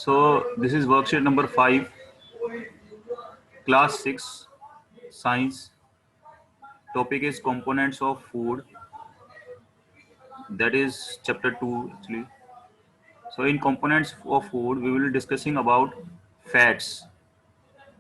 So this is worksheet number 5, class 6, science. Topic is components of food. That is chapter 2 actually. So in components of food, we will be discussing about fats.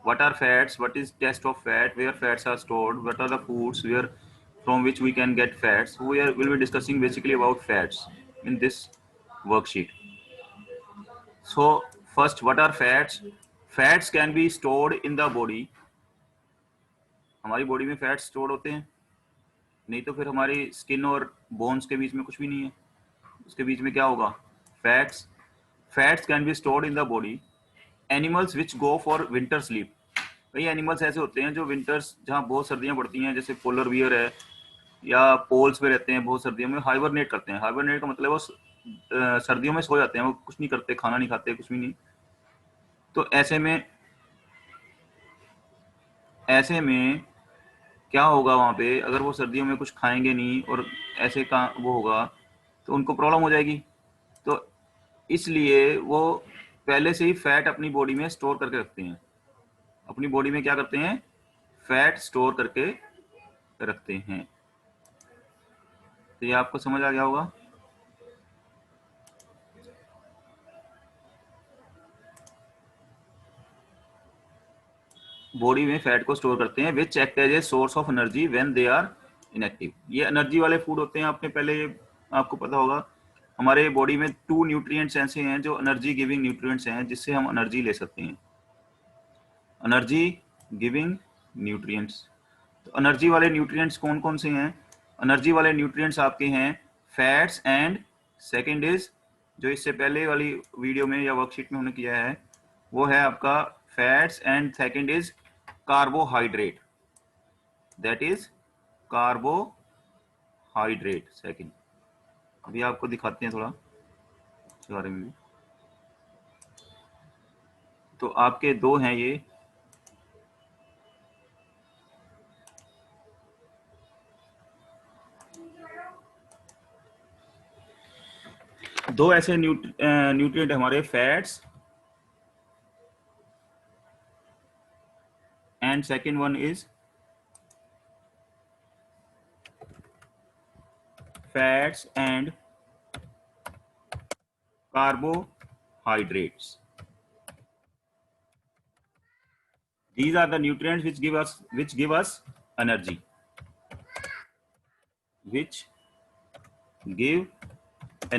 What are fats? What is test of fat? Where fats are stored? What are the foods where from which we can get fats? We'll be discussing basically about fats in this worksheet. So first, what are fats? Fats can be stored in the body. हमारी body में fats store होते हैं, नहीं तो फिर हमारी skin और bones के बीच में कुछ भी नहीं है, उसके बीच में क्या होगा? Fats. Fats can be stored in the body. Animals which go for winter sleep. कई एनिमल्स ऐसे होते हैं जो विंटर्स, जहाँ बहुत सर्दियाँ पड़ती हैं, जैसे पोलर बियर है या पोल्स पे रहते हैं, बहुत सर्दियों में हाइबरनेट करते हैं. हाइबरनेट का मतलब वो सर्दियों में सो जाते हैं, वो कुछ नहीं करते, खाना नहीं खाते, कुछ भी नहीं. तो ऐसे में क्या होगा वहाँ पे, अगर वो सर्दियों में कुछ खाएंगे नहीं और ऐसे का वो होगा तो उनको प्रॉब्लम हो जाएगी. तो इसलिए वो पहले से ही फैट अपनी बॉडी में स्टोर करके रखते हैं. अपनी बॉडी में क्या करते हैं? फैट स्टोर करके रखते हैं. तो ये आपको समझ आ गया होगा. बॉडी में फैट को स्टोर करते हैं. Which act as a source of energy when they are inactive. ये एनर्जी वाले फूड होते हैं. आपने पहले आपको पता होगा हमारे बॉडी में 2 न्यूट्रिएंट्स ऐसे हैं जो एनर्जी गिविंग न्यूट्रिएंट्स हैं, जिससे हम एनर्जी ले सकते हैं. Energy giving nutrients. तो एनर्जी वाले न्यूट्रिएंट्स कौन कौन से हैं? एनर्जी वाले न्यूट्रिएंट्स आपके हैं फैट्स एंड सेकंड इज, जो इससे पहले वाली वीडियो में या वर्कशीट में हमने किया है, वो है आपका fats and second is carbohydrate. That is carbohydrate second. अभी आपको दिखाते हैं थोड़ा इसके बारे में भी. तो आपके दो हैं ये, दो ऐसे न्यूट्रिएंट हमारे, fats and second one is fats and carbohydrates. These are the nutrients which give us energy. Which give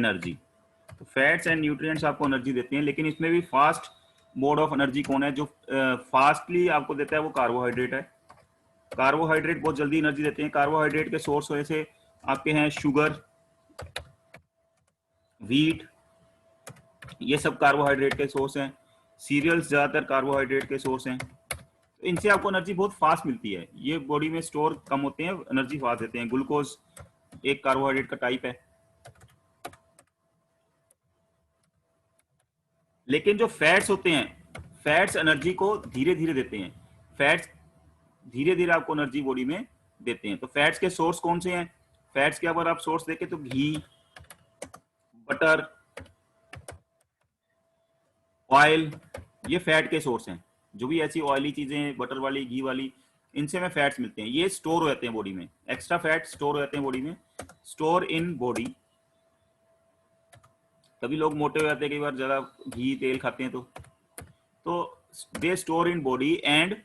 energy. तो फैट्स एंड न्यूट्रिएंट्स आपको एनर्जी देते हैं, लेकिन इसमें भी फास्ट मोड ऑफ एनर्जी कौन है जो फास्टली आपको देता है? वो कार्बोहाइड्रेट है. कार्बोहाइड्रेट बहुत जल्दी एनर्जी देते हैं. कार्बोहाइड्रेट के सोर्स वैसे आपके हैं शुगर, व्हीट, ये सब कार्बोहाइड्रेट के सोर्स हैं. सीरियल्स ज्यादातर कार्बोहाइड्रेट के सोर्स हैं. तो इनसे आपको एनर्जी बहुत फास्ट मिलती है. ये बॉडी में स्टोर कम होते हैं, एनर्जी फास्ट देते हैं. ग्लूकोज एक कार्बोहाइड्रेट का टाइप है. लेकिन जो फैट्स होते हैं, फैट्स एनर्जी को धीरे धीरे देते हैं. फैट्स धीरे धीरे आपको एनर्जी बॉडी में देते हैं. तो फैट्स के सोर्स कौन से हैं? फैट्स के अगर आप सोर्स देखें तो घी, बटर, ऑयल, ये फैट के सोर्स हैं. जो भी ऐसी ऑयली चीजें, बटर वाली, घी वाली, इनसे में फैट्स मिलते हैं. ये स्टोर हो जाते हैं बॉडी में. एक्स्ट्रा फैट स्टोर हो जाते हैं बॉडी में. Store in body. तभी लोग मोटे हो जाते हैं कई बार, ज्यादा घी तेल खाते हैं. तो they store in body and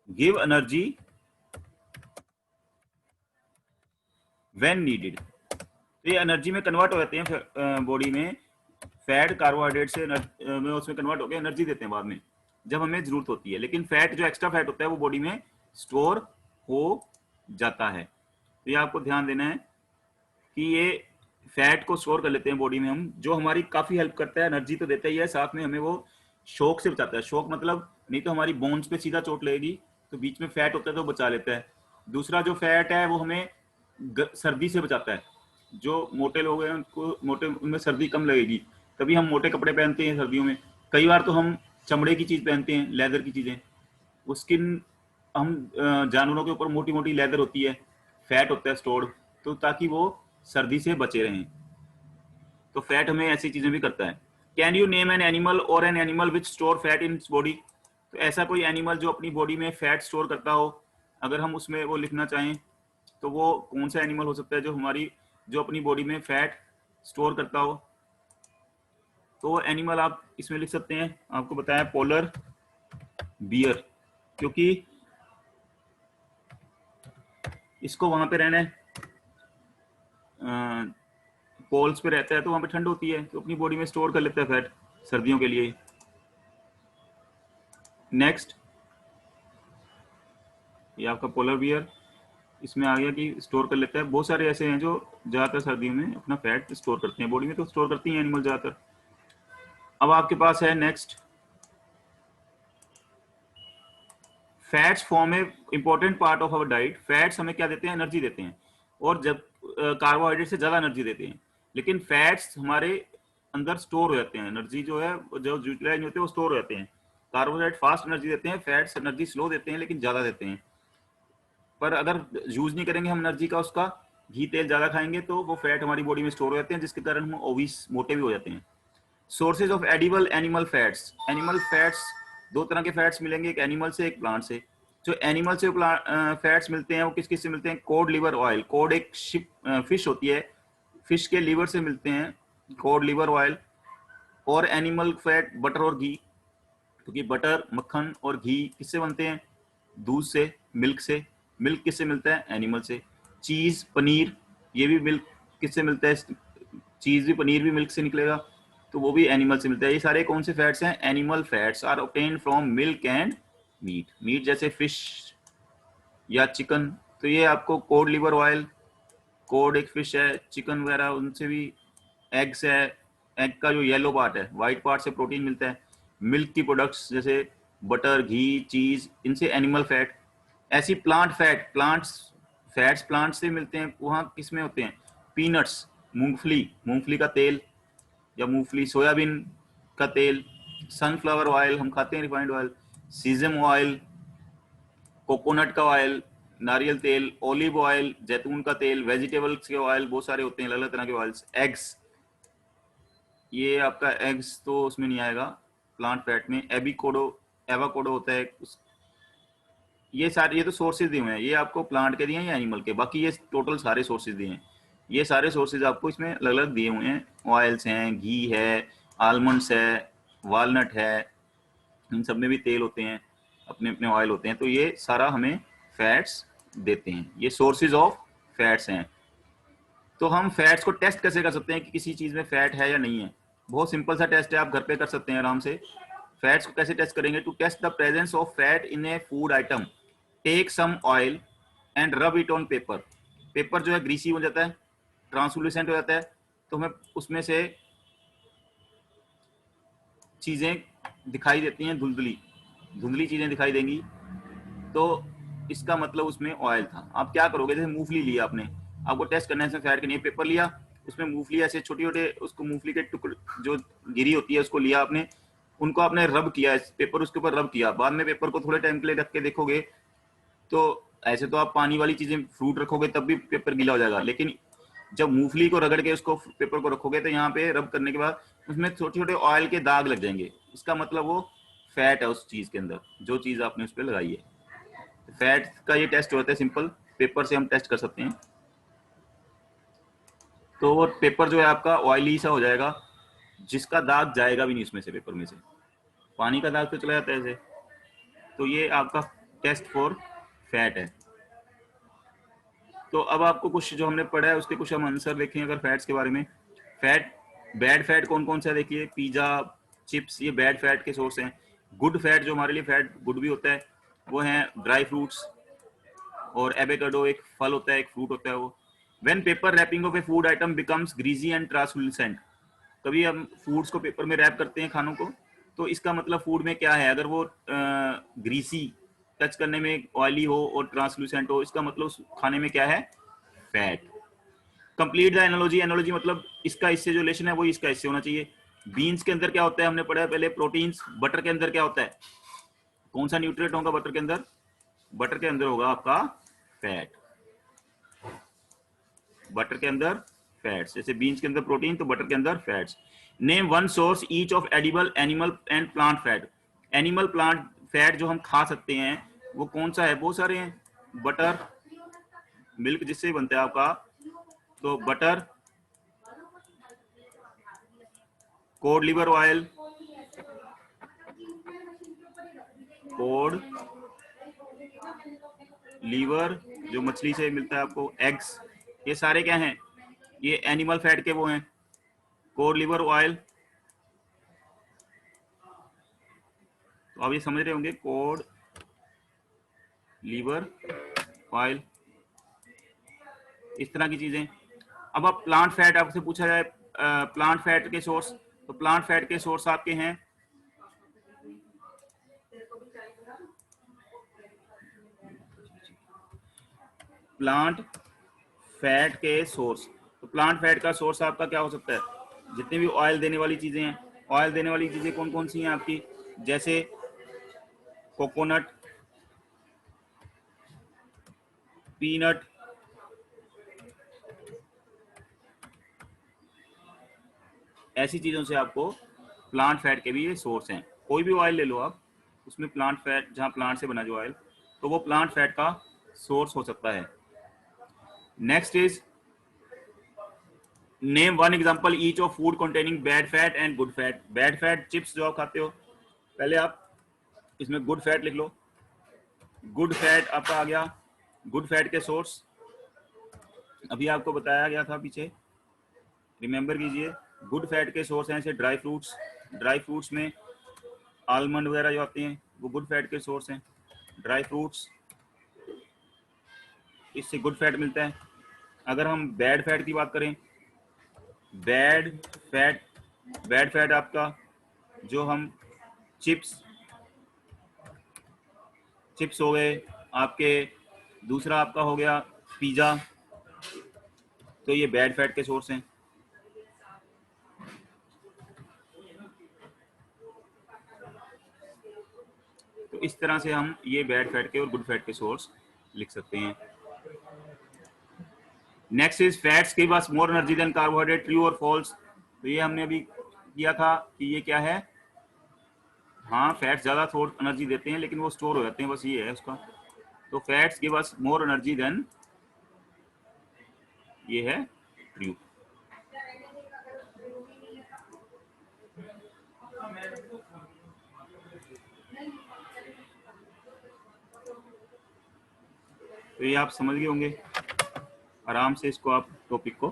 give energy when needed. तो ये एनर्जी में कन्वर्ट हो जाते हैं बॉडी में. फैट कार्बोहाइड्रेट से में उसमें कन्वर्ट होकर एनर्जी देते हैं बाद में जब हमें जरूरत होती है. लेकिन फैट, जो एक्स्ट्रा फैट होता है, वो बॉडी में स्टोर हो जाता है. तो ये आपको ध्यान देना है कि ये फैट को स्टोर कर लेते हैं बॉडी में हम, जो हमारी काफी हेल्प करता है. एनर्जी तो देता ही है, साथ में हमें वो शॉक से बचाता है. शॉक मतलब नहीं तो हमारी बोन्स पे सीधा चोट लगेगी, तो बीच में फैट होता है तो बचा लेता है. दूसरा जो फैट है वो हमें सर्दी से बचाता है. जो मोटे लोग हैं उनमें सर्दी कम लगेगी, तभी हम मोटे कपड़े पहनते हैं सर्दियों में. कई बार तो हम चमड़े की चीज पहनते हैं, लेदर की चीजें. वो स्किन, हम जानवरों के ऊपर मोटी मोटी लेदर होती है, फैट होता है स्टोर्ड, तो ताकि वो सर्दी से बचे रहें. तो फैट हमें ऐसी चीजें भी करता है. Can you name an animal और an animal which store fat in body? तो ऐसा कोई एनिमल जो अपनी बॉडी में फैट स्टोर करता हो, अगर हम उसमें वो लिखना चाहें तो वो कौन सा एनिमल हो सकता है जो अपनी बॉडी में फैट स्टोर करता हो? तो एनिमल आप इसमें लिख सकते हैं, आपको बताया पोलर बियर, क्योंकि इसको वहां पे रहना है, पोल्स पे रहता है तो वहां पे ठंड होती है, तो अपनी बॉडी में स्टोर कर लेता है फैट सर्दियों के लिए। नेक्स्ट, ये आपका पोलर बियर इसमें आ गया कि स्टोर कर लेता है। बहुत सारे ऐसे हैं जो ज्यादातर सर्दियों में अपना फैट स्टोर करते हैं बॉडी में, तो स्टोर करती हैं एनिमल ज्यादातर। अब आपके पास है next, fats form A important part of our diet. Fats हमें क्या देते हैं? एनर्जी देते हैं, और जब कार्बोहाइड्रेट से ज्यादा एनर्जी देते हैं, लेकिन फैट्स हमारे अंदर स्टोर हो जाते हैं। एनर्जी जो है जो यूटिलाइज होते हैं वो स्टोर हो जाते हैं। कार्बोहाइड्रेट फास्ट एनर्जी देते हैं, फैट्स एनर्जी स्लो देते हैं लेकिन ज्यादा देते हैं। पर अगर यूज नहीं करेंगे हम एनर्जी का, उसका घी तेल ज्यादा खाएंगे तो वो फैट हमारी बॉडी में स्टोर हो जाते हैं, जिसके कारण हम ओबीस मोटे भी हो जाते हैं। Sources of edible animal fats. Animal fats, दो तरह के फैट्स मिलेंगे, एक एनिमल से एक प्लांट से। जो एनिमल से फैट्स मिलते हैं वो किस किस से मिलते हैं? Code liver oil. कोड एक फिश होती है, फिश के लीवर से मिलते हैं कोड लिवर ऑयल। और एनिमल फैट बटर और घी, क्योंकि बटर मक्खन और घी किससे बनते हैं? दूध से, मिल्क से। मिल्क किससे मिलता है? एनिमल से। चीज, पनीर, ये भी मिल्क किससे मिलता है? चीज भी, पनीर भी मिल्क से निकलेगा, तो वो भी एनिमल से मिलता है। ये सारे कौन से फैट्स हैं? Animal fats are obtain from milk and meat. Meat जैसे फिश या चिकन, तो ये आपको कोड लिवर ऑयल, कोड एक फिश है, चिकन वगैरह उनसे भी। एग्स है, एग का जो येलो पार्ट है, व्हाइट पार्ट से प्रोटीन मिलता है। मिल्क की प्रोडक्ट्स जैसे बटर, घी, चीज, इनसे एनिमल फैट। ऐसी प्लांट फैट, फैट्स प्लांट से मिलते हैं, वहां किस में होते हैं? पीनट्स, मूंगफली, मूंगफली का तेल या मूंगफली, सोयाबीन का तेल, सनफ्लावर ऑयल हम खाते हैं, refined oil, caesium oil, coconut का ऑयल, नारियल तेल, ओलिव ऑयल, जैतून का तेल, वेजिटेबल्स के ऑयल, बहुत सारे होते हैं अलग अलग तरह के ऑयल्स। एग्स, ये आपका एग्स तो उसमें नहीं आएगा प्लांट फैट में। एवाकोडो होता है ये सारे, ये तो सोर्सेज दिए हुए हैं, ये आपको प्लांट के दिए हैं या एनिमल के, बाकी ये टोटल सारे सोर्सेज दिए हैं। ये सारे सोर्सेज आपको इसमें अलग अलग दिए हुए हैं। ऑयल्स हैं, घी है, आलमंड्स है, वालनट है, इन सब में भी तेल होते हैं, अपने अपने ऑयल होते हैं, तो ये सारा हमें फैट्स देते हैं। ये सोर्सेज ऑफ फैट्स हैं। तो हम फैट्स को टेस्ट कैसे कर सकते हैं कि किसी चीज में फैट है या नहीं है? बहुत सिंपल सा टेस्ट है, आप घर पे कर सकते हैं आराम से। फैट्स को कैसे टेस्ट करेंगे? To test the presence of fat in a food item, take some oil and rub it on paper. Paper जो है ग्रीसी हो जाता है, ट्रांसलूसेंट हो जाता है, तो हमें उसमें से चीजें दिखाई देती हैं, धुंधली धुंधली चीजें दिखाई देंगी, तो इसका मतलब उसमें ऑयल था। आप क्या करोगे? जैसे मूंगफली लिया आपने, आपको टेस्ट करना है इसमें फैट के लिए, पेपर लिया, उसमें मूंगफली ऐसे छोटे छोटे, उसको मूंगफली के टुकड़े जो गिरी होती है उसको लिया आपने, उनको आपने रब किया, पेपर उसके ऊपर रब किया। बाद में पेपर को थोड़े टाइम के लिए रख के देखोगे तो ऐसे तो आप पानी वाली चीजें, फ्रूट रखोगे तब भी पेपर गीला हो जाएगा, लेकिन जब मूंगफली को रगड़ के उसको पेपर को रखोगे तो यहाँ पे रब करने के बाद उसमें छोटे छोटे ऑयल के दाग लग जाएंगे। इसका मतलब वो फैट है उस चीज के अंदर, जो चीज आपने उस पर लगाई है। फैट का ये टेस्ट होता है सिंपल, पेपर से हम टेस्ट कर सकते हैं। तो वो पेपर जो है आपका ऑयली सा हो जाएगा, जिसका दाग जाएगा भी नहीं उसमें से, पेपर में से पानी का दाग तो चला जाता है ऐसे। तो ये आपका टेस्ट फॉर फैट है। तो अब आपको कुछ जो हमने पढ़ा है उसके कुछ हम आंसर देखें अगर फैट्स के बारे में। फैट, बैड फैट कौन कौन सा? देखिए, पिज्जा, चिप्स, ये बैड फैट के सोर्स हैं। गुड फैट जो हमारे लिए फैट गुड भी होता है वो है ड्राई फ्रूट्स, और एवोकाडो एक फल होता है, एक फ्रूट होता है वो। When paper wrapping of a food item becomes greasy and translucent, कभी हम फूड्स को पेपर में रैप करते हैं, खानों को, तो इसका मतलब फूड में क्या है? अगर वो ग्रीसी, टच करने में ऑयली हो और ट्रांसलूसेंट हो, इसका मतलब उस खाने में क्या है? Fat. Complete the analogy. Analogy मतलब इसका इससे जो रिलेशन है वो इसका इससे होना चाहिए। बीन्स के अंदर क्या होता है हमने पढ़ा है पहले? प्रोटीन्स। बटर के अंदर क्या होता है? कौन सा न्यूट्रिएंट होगा बटर के अंदर? बटर के अंदर होगा आपका फैट। बटर के अंदर फैट्स, जैसे बीन्स के अंदर प्रोटीन तो बटर के अंदर fats. Name one source each of edible animal and plant fat. Animal plant fat जो हम खा सकते हैं वो कौन सा है? बहुत सारे हैं। बटर, मिल्क जिससे बनता है आपका, तो butter, cod liver oil, cod liver जो मछली से मिलता है आपको, एग्स, ये सारे क्या हैं? ये एनिमल फैट के वो हैं। कोड लिवर ऑयल, तो आप ये समझ रहे होंगे, कोड लीवर ऑयल, इस तरह की चीजें। अब आप प्लांट फैट, आपसे पूछा जाए प्लांट फैट के सोर्स, तो प्लांट फैट के सोर्स आपके हैं प्लांट फैट के सोर्स। तो प्लांट फैट का सोर्स आपका क्या हो सकता है? जितनी भी ऑयल देने वाली चीजें हैं। ऑयल देने वाली चीजें कौन कौन सी हैं आपकी? जैसे कोकोनट, पीनट, ऐसी चीजों से आपको प्लांट फैट के भी ये सोर्स हैं। कोई भी ऑयल ले लो आप, उसमें प्लांट फैट, जहां प्लांट से बना जो ऑयल, तो वो प्लांट फैट का सोर्स हो सकता है। Next is name one example each of food containing bad fat and good fat. Bad fat chips जो आप खाते हो, पहले आप इसमें गुड फैट लिख लो। गुड फैट आपका आ गया, गुड फैट के सोर्स अभी आपको बताया गया था पीछे, रिमेंबर कीजिए। गुड फैट के सोर्स हैं जैसे ड्राई फ्रूट्स, ड्राई फ्रूट्स में आलमंड वगैरह जो आते हैं वो गुड फैट के सोर्स हैं। ड्राई फ्रूट्स, इससे गुड फैट मिलता है। अगर हम बैड फैट की बात करें, बैड फैट, बैड फैट आपका जो हम चिप्स, चिप्स हो गए आपके, दूसरा आपका हो गया पिज्जा, तो ये बैड फैट के सोर्स हैं। तो इस तरह से हम ये बैड फैट के और गुड फैट के सोर्स लिख सकते हैं। Next is fats give us more energy than carbohydrate, true और फॉल्स। तो ये हमने अभी किया था कि ये क्या है, हाँ फैट्स ज्यादा थोड़ा एनर्जी देते हैं लेकिन वो स्टोर हो जाते हैं, बस ये है उसका। तो fats give us more energy than, ये है ट्रू। तो ये आप समझ गए होंगे, आराम से इसको आप टॉपिक को